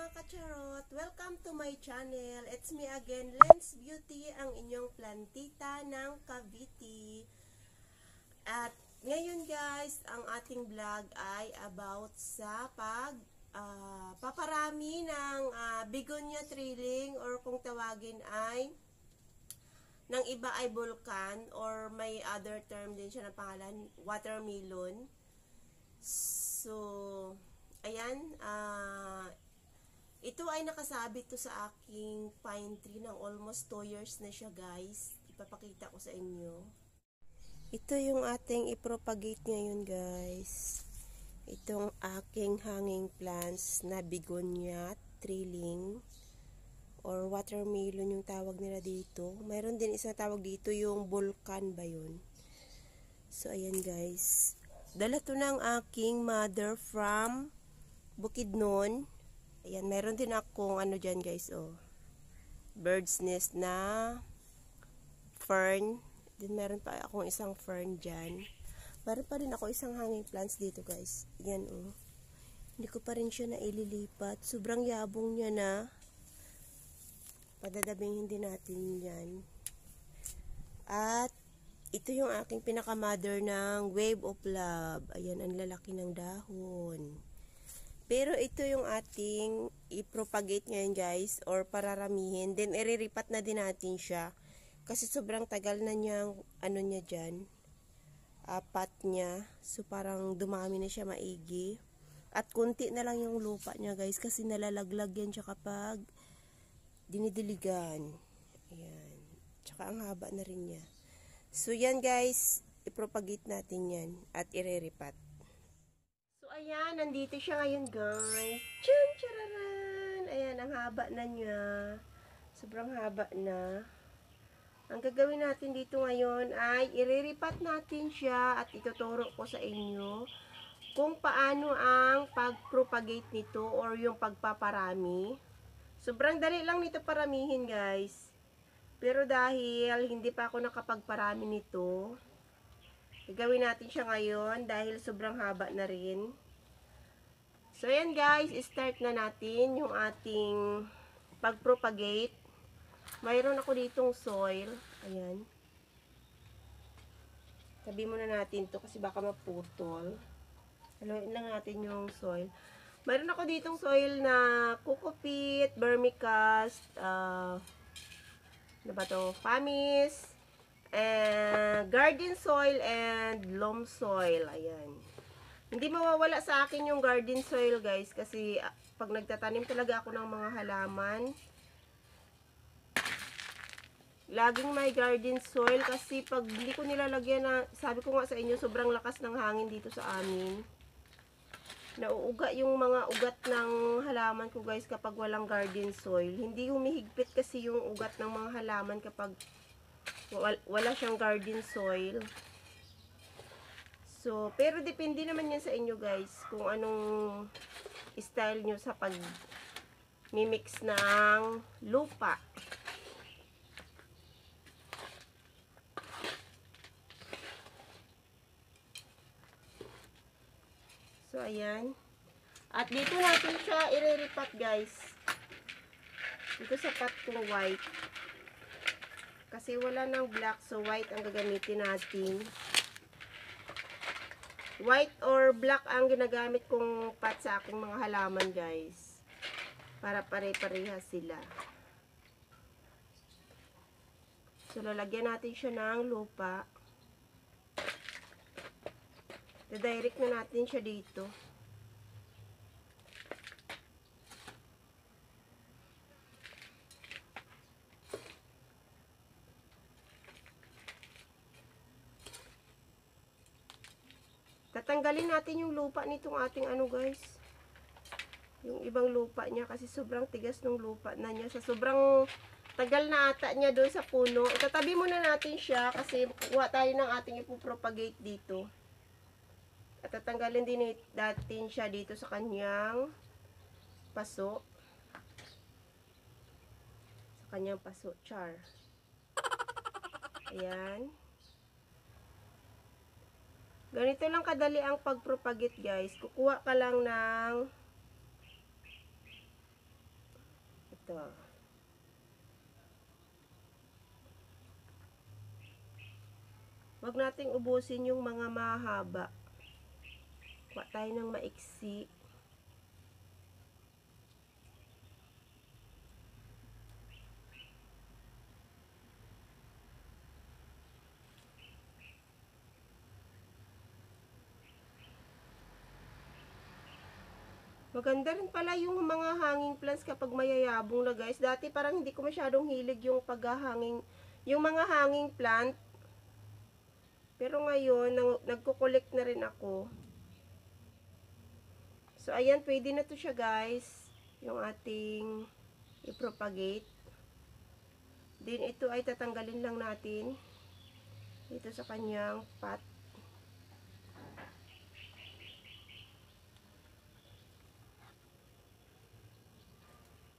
mga kacharot! Welcome to my channel. It's me again, Lens Beauty, ang inyong plantita ng Cavite. At ngayon guys, ang ating vlog ay about sa paparami ng Begonia Trailing, or kung tawagin ay ng iba ay vulcan, or may other term din siya na pangalan, watermelon. So, ayan, ito ay nakasabit to sa aking pine tree ng almost 2 years na siya guys. Ipapakita ko sa inyo. Ito yung ating ipropagate ngayon guys. Itong aking hanging plants na Begonia Trailing or watermelon yung tawag nila dito. Mayroon din isang tawag dito yung vulcan ba yun. So ayan guys. Dala to ng aking mother from Bukidnon. Ayan, meron din akong ano dyan guys, oh. Bird's nest na fern. Then meron pa akong isang fern dyan. Meron pa rin ako isang hanging plants dito guys. Ayan, oh. Hindi ko pa rin siya na ililipat. Sobrang yabong niya na. Padadabingin din natin yan. At ito yung aking pinaka-mother ng Wave of Love. Ayan, ang lalaki ng dahon. Pero ito yung ating i-propagate ngayon guys, or pararamihin. Then iriripat na din natin siya. Kasi sobrang tagal na niyang, ano niya dyan, pat niya. So parang dumami na siya maigi. At kunti na lang yung lupa niya guys, kasi nalalaglag yan siya kapag dinidiligan. Ayan. Tsaka ang haba na rin niya. So yan guys, i-propagate natin yan at iriripat. Ayan, nandito siya ngayon guys. Tchan, tchararan! Ayan, ang haba na niya. Sobrang haba na. Ang gagawin natin dito ngayon ay iriripat natin siya at ituturo ko sa inyo kung paano ang pag-propagate nito or yung pagpaparami. Sobrang dali lang nito paramihin guys. Pero dahil hindi pa ako nakapagparami nito, gagawin natin siya ngayon dahil sobrang haba na rin. So, ayan guys, start na natin yung ating pag-propagate. Mayroon ako ditong soil. Ayan. Tabi muna natin to kasi baka maputol. Haluin lang natin yung soil. Mayroon ako ditong soil na coco peat, vermicast, ano ba to? Pumice, and garden soil and loam soil. Ayan. Hindi mawawala sa akin yung garden soil guys, kasi pag nagtatanim talaga ako ng mga halaman, laging may garden soil. Kasi pag hindi ko nilalagyan na, sabi ko nga sa inyo, sobrang lakas ng hangin dito sa amin. Nauuga yung mga ugat ng halaman ko guys kapag walang garden soil. Hindi humihigpit kasi yung ugat ng mga halaman kapag wala siyang garden soil. So, pero depende naman yan sa inyo guys, kung anong style nyo sa pag-mimix ng lupa. So, ayan. At dito natin siya iriripat guys. Dito sa pot kong white. Kasi wala nang black, so white ang gagamitin natin. White or black ang ginagamit kong pot sa aking mga halaman guys. Para pare-parehas sila. So lalagyan natin siya ng lupa. Direct na natin siya dito. Tatanggalin natin yung lupa nitong ating ano guys. Yung ibang lupa niya kasi sobrang tigas ng lupa na niya. Sa sobrang tagal na ata niya doon sa puno. Itatabi muna natin siya kasi kuha tayo ng ating ipopropagate dito. At tatanggalin din natin siya dito sa kanyang paso. Sa kanyang paso, char. Ayan. Ganito lang kadali ang pag-propagate guys. Kukuha ka lang ng Ito. Huwag nating ubusin yung mga mahaba. Kuha tayo ng maiksi. Maganda rin pala yung mga hanging plants kapag mayayabong na guys. Dati parang hindi ko masyadong hilig yung paghahanging, yung mga hanging plant. Pero ngayon, nagko-collect na rin ako. So, ayan, pwede na to siya guys. Yung ating i-propagate. Then, ito ay tatanggalin lang natin. Dito sa kanyang pot.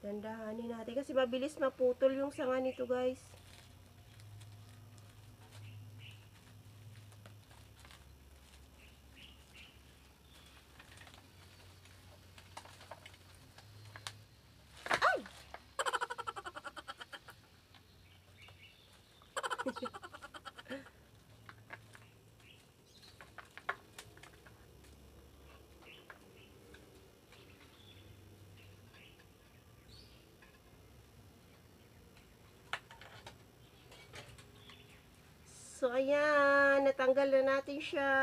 Dandahanin natin kasi mabilis maputol yung sanga nito guys. Ay! So, ayan. Natanggal na natin siya.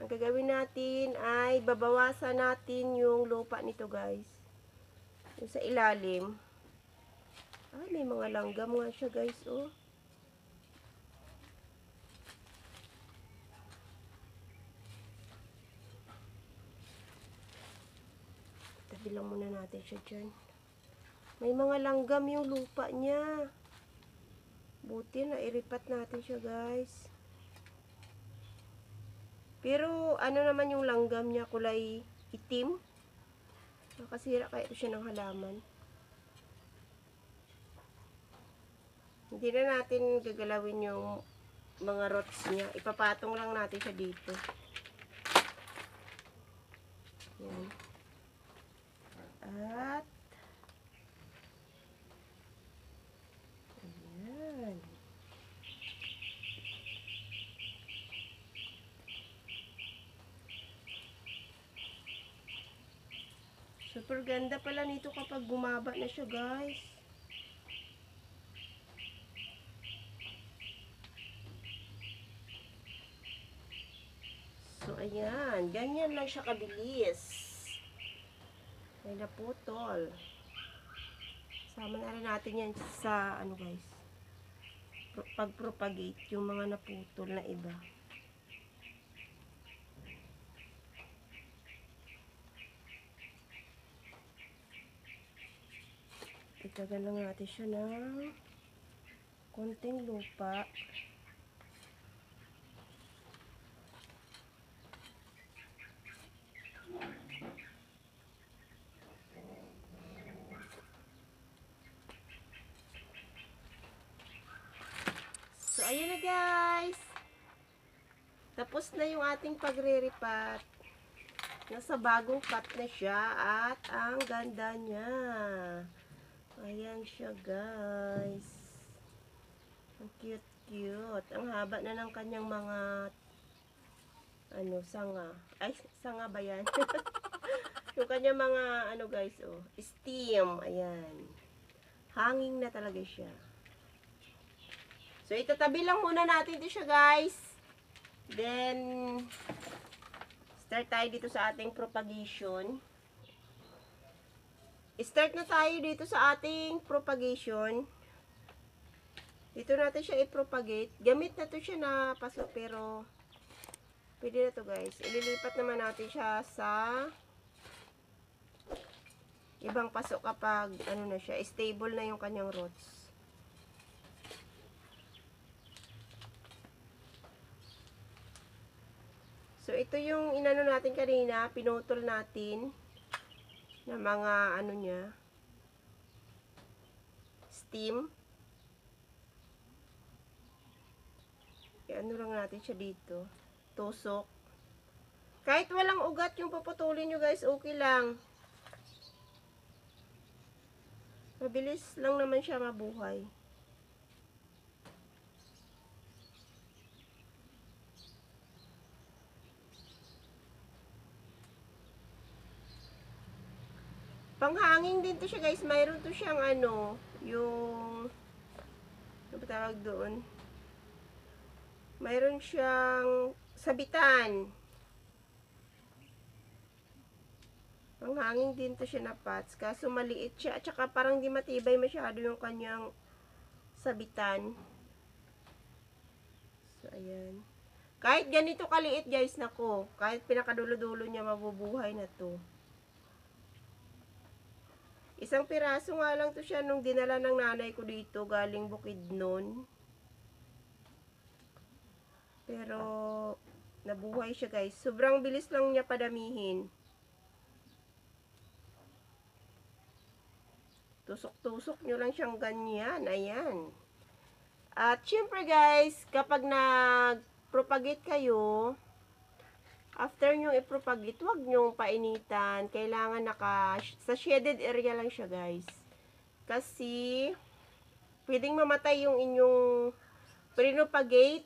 Ang gagawin natin ay babawasan natin yung lupa nito guys. Yung sa ilalim. Ay, may mga langgam nga siya guys, oh. Tabi lang muna natin siya dyan. May mga langgam yung lupa niya. Buti na iripat natin siya guys. Pero ano naman yung langgam niya, kulay itim. Nakasira kaya ito siya ng halaman. Hindi na natin gagalawin yung mga roots niya. Ipapatong lang natin siya dito. Yan. At ayan. Super ganda pala nito kapag gumaba na siya guys. So ayan, ganyan lang siya kabilis. May naputol. Sama na rin natin yan sa ano guys, pag-propagate yung mga naputol na iba. Itagal lang natin siya ng konting lupa. So, ayan na guys. Tapos na yung ating pagre-repat. Nasa bagong pot na siya at ang ganda niya. Ayan siya guys. Ang cute-cute. Ang haba na ng kanyang mga ano, sanga. Ay, sanga ba yan? Yung kanyang mga ano guys, oh, stem. Ayan. Hanging na talaga siya. So, itatabi lang muna natin ito siya guys. Then, start tayo dito sa ating propagation. Start na tayo dito sa ating propagation. Dito natin siya i-propagate. Gamit na to siya na paso pero pwede na to guys. Ililipat naman natin siya sa ibang paso kapag ano na siya, stable na yung kanyang roots. So ito yung inano natin kanina, pinutol natin na mga ano niya, stem. I-ano lang natin siya dito, tusok. Kahit walang ugat yung puputulin nyo guys, okay lang. Mabilis lang naman siya mabuhay. Panghangin din to siya guys. Mayroon to siyang ano, yung ano ba tawag doon? Mayroon siyang sabitan. Panghangin din to siya na pots. Kaso maliit siya. At saka parang di matibay masyado yung kanyang sabitan. So, ayan. Kahit ganito kaliit guys, nako. Kahit pinakadulo-dulo niya, mabubuhay na to. Isang piraso nga lang to siya nung dinala ng nanay ko dito, galing Bukidnon. Pero, nabuhay siya guys. Sobrang bilis lang niya padamihin. Tusok-tusok nyo lang siyang ganyan. Ayan. At syempre guys, kapag nag-propagate kayo, after nyo i-propagate, huwag nyo painitan. Kailangan sa shaded area lang siya guys. Kasi, pwedeng mamatay yung inyong pinopagate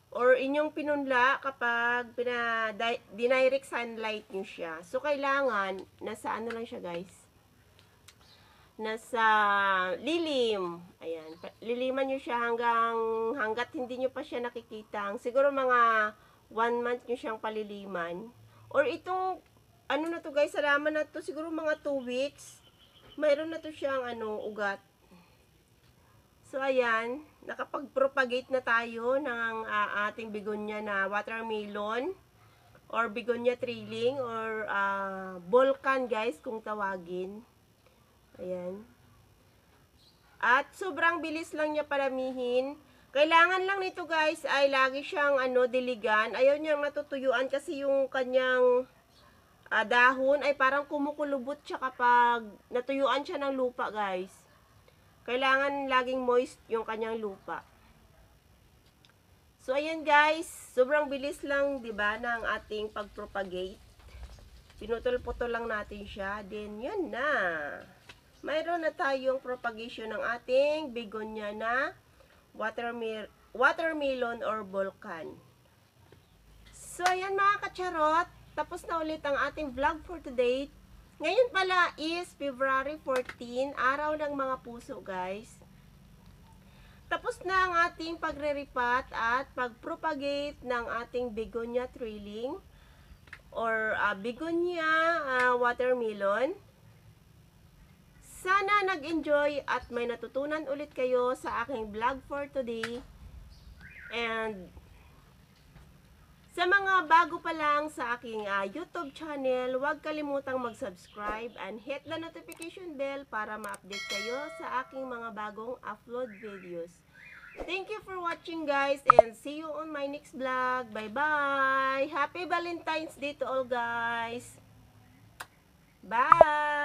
or inyong pinunla kapag dinirect sunlight nyo siya. So, kailangan, nasa ano lang siya guys. Nasa lilim. Ayan. Liliman nyo siya hanggat hindi nyo pa siya nakikita. Siguro mga 1 month nyo siyang paliliman. Or itong, ano na to guys, salaman na to, siguro mga 2 weeks. Mayroon na to siyang ugat. So, ayan. Nakapag-propagate na tayo ng ating begonia na watermelon. Or begonia trailing. Or volcan guys, kung tawagin. Ayan. At sobrang bilis lang niya paramihin. Kailangan lang nito guys ay lagi siyang diligan. Ayaw niyang natutuyuan kasi yung kanyang dahon ay parang kumukulubot siya kapag natuyuan siya ng lupa guys. Kailangan laging moist yung kanyang lupa. So ayan guys, sobrang bilis lang 'di ba ng ating pagpropagate. Pinutol-putol lang natin siya, then yan na. Mayroon na tayong propagation ng ating begonia na watermelon or volcan. So, ayan mga kacharot. Tapos na ulit ang ating vlog for today. Ngayon pala is February 14, araw ng mga puso guys. Tapos na ang ating pagre-repat at pag-propagate ng ating begonia trailing or begonia watermelon. Sana nag-enjoy at may natutunan ulit kayo sa aking vlog for today. And sa mga bago pa lang sa aking YouTube channel, huwag kalimutang mag-subscribe and hit the notification bell para ma-update kayo sa aking mga bagong upload videos. Thank you for watching guys and see you on my next vlog. Bye-bye! Happy Valentine's Day to all guys! Bye!